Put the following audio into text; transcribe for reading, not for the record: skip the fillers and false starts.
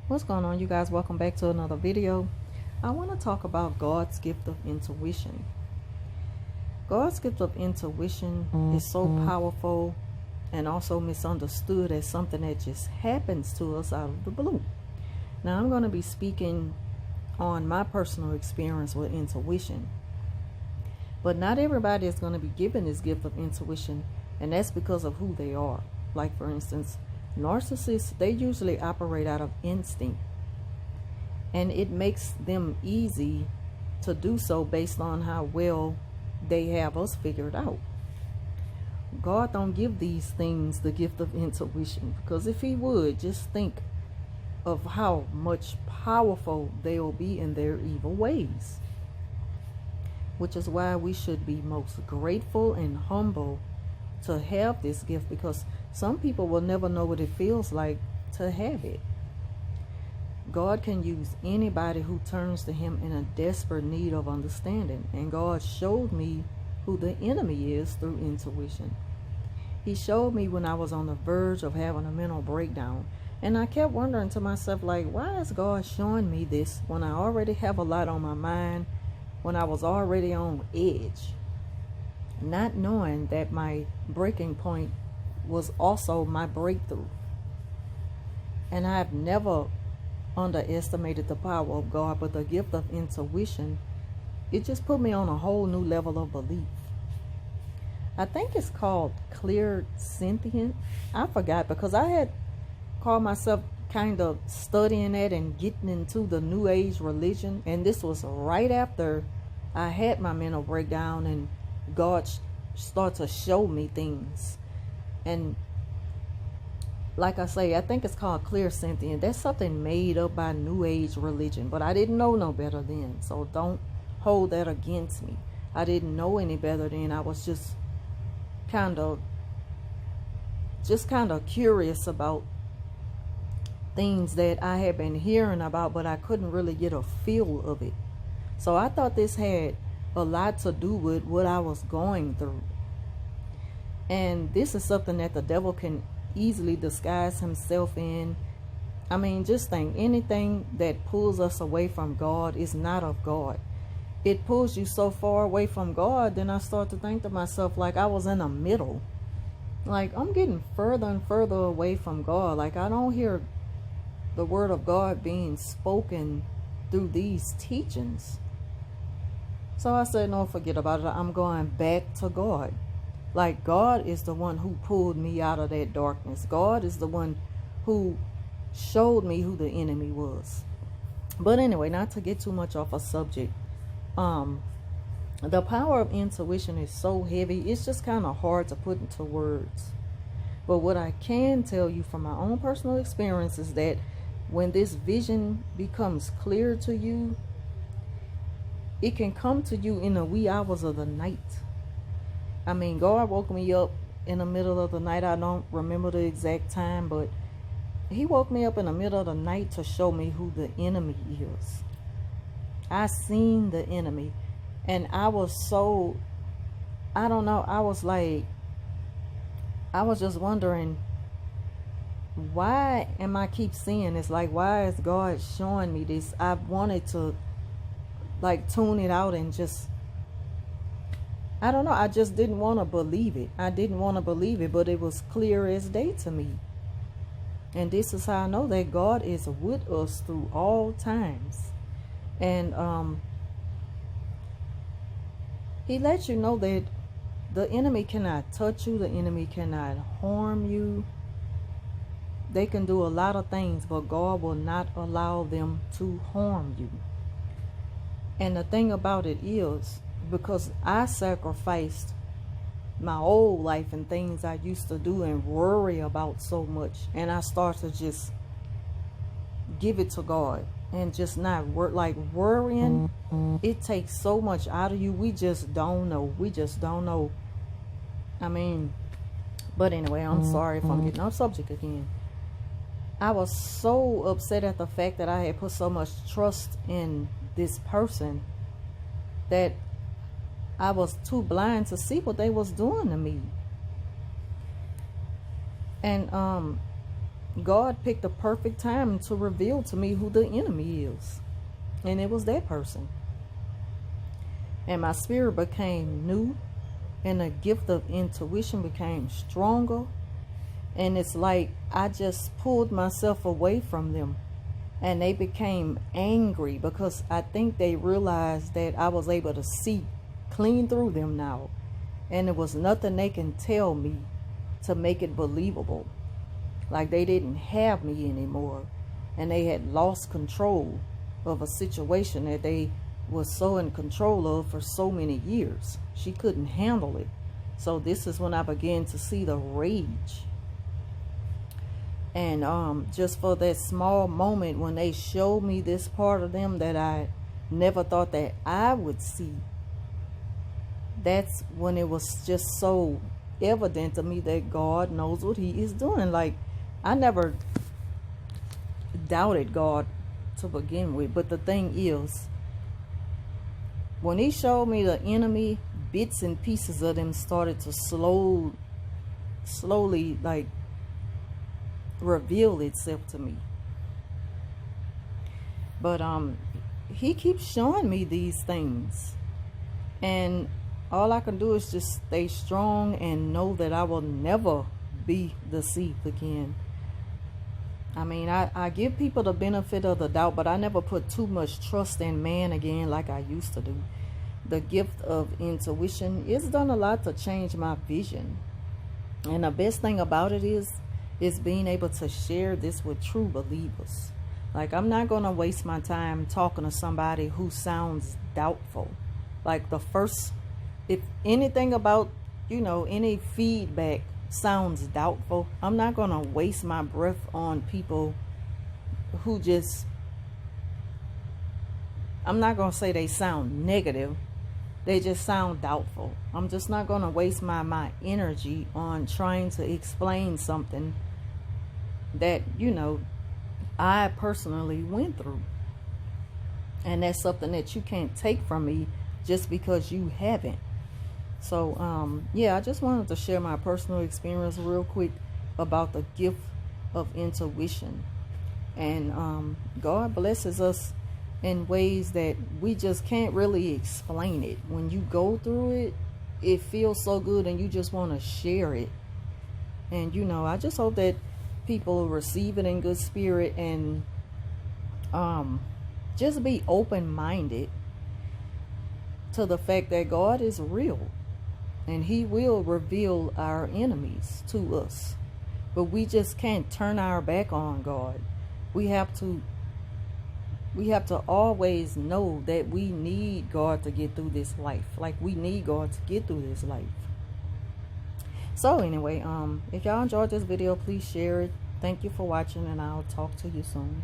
What's going on, you guys? Welcome back to another video. I want to talk about God's gift of intuition. God's gift of intuition is so powerful and also misunderstood as something that just happens to us out of the blue. Now, I'm going to be speaking on my personal experience with intuition, but not everybody is going to be given this gift of intuition, and that's because of who they are. Like, for instance, narcissists, they usually operate out of instinct, and it makes them easy to do so based on how well they have us figured out. God don't give these things the gift of intuition, because if he would, just think of how much powerful they'll be in their evil ways. Which is why we should be most grateful and humble to have this gift, because some people will never know what it feels like to have it. God can use anybody who turns to him in a desperate need of understanding. And God showed me who the enemy is through intuition. He showed me when I was on the verge of having a mental breakdown. And I kept wondering to myself, like, why is God showing me this when I already have a lot on my mind, when I was already on edge? Not knowing that my breaking point was also my breakthrough. And I've never underestimated the power of God, but the gift of intuition, it just put me on a whole new level of belief. I think it's called clear sentient. I forgot, because I had called myself kind of studying that and getting into the new age religion, and this was right after I had my mental breakdown and God started to show me things. And like I say, I think it's called clear sentient. That's something made up by new age religion, but I didn't know no better then, so don't hold that against me. I didn't know any better then. I was just kind of curious about things that I had been hearing about, but I couldn't really get a feel of it. So I thought this had a lot to do with what I was going through. And this is something that the devil can easily disguise himself in. I mean, just think, anything that pulls us away from God is not of God. It pulls you so far away from God, then I start to think to myself, like, I was in the middle. Like, I'm getting further and further away from God. Like, I don't hear the word of God being spoken through these teachings. So I said, no, forget about it. I'm going back to God. Like, God is the one who pulled me out of that darkness. God is the one who showed me who the enemy was. But anyway, not to get too much off a subject. The power of intuition is so heavy, it's just kind of hard to put into words. But what I can tell you from my own personal experience is that when this vision becomes clear to you, it can come to you in the wee hours of the night. I mean, God woke me up in the middle of the night. I don't remember the exact time, but he woke me up in the middle of the night to show me who the enemy is. I seen the enemy, and I was so, I don't know, I was just wondering, why am I keep seeing this? Like, why is God showing me this? I wanted to, like, tune it out and just, I don't know, I just didn't want to believe it. I didn't want to believe it, but it was clear as day to me. And this is how I know that God is with us through all times. And he lets you know that the enemy cannot touch you. The enemy cannot harm you. They can do a lot of things, but God will not allow them to harm you. And the thing about it is, because I sacrificed my old life and things I used to do and worry about so much, and I start to just give it to God and just not work. Like, worrying, it takes so much out of you. We just don't know. We just don't know. I mean, but anyway, I'm sorry if I'm getting off subject again. I was so upset at the fact that I had put so much trust in this person that I was too blind to see what they was doing to me. And God picked the perfect time to reveal to me who the enemy is. And it was that person. And my spirit became new, and the gift of intuition became stronger. And it's like I just pulled myself away from them. And they became angry because I think they realized that I was able to see clean through them now. And there was nothing they can tell me to make it believable. Like they didn't have me anymore. And they had lost control of a situation that they was so in control of for so many years. She couldn't handle it. So this is when I began to see the rage. And just for that small moment when they showed me this part of them that I never thought that I would see, that's when it was just so evident to me that God knows what he is doing. Like, I never doubted God to begin with, but the thing is, when he showed me the enemy, bits and pieces of them started to slowly like reveal itself to me. But he keeps showing me these things, and all I can do is just stay strong and know that I will never be deceived again. I mean, I give people the benefit of the doubt, but I never put too much trust in man again like I used to do. The gift of intuition, it's done a lot to change my vision. And the best thing about it is being able to share this with true believers. Like, I'm not going to waste my time talking to somebody who sounds doubtful. Like, if anything about, any feedback sounds doubtful, I'm not going to waste my breath on people who just, I'm not going to say they sound negative. They just sound doubtful. I'm just not going to waste my energy on trying to explain something that, I personally went through. And that's something that you can't take from me just because you haven't. So, yeah, I just wanted to share my personal experience real quick about the gift of intuition. And God blesses us in ways that we just can't really explain it. When you go through it, it feels so good and you just want to share it. And, I just hope that people receive it in good spirit and just be open-minded to the fact that God is real. And he will reveal our enemies to us. But we just can't turn our back on God. We have to always know that we need God to get through this life. Like, we need God to get through this life. So anyway, if y'all enjoyed this video, please share it. Thank you for watching, and I'll talk to you soon.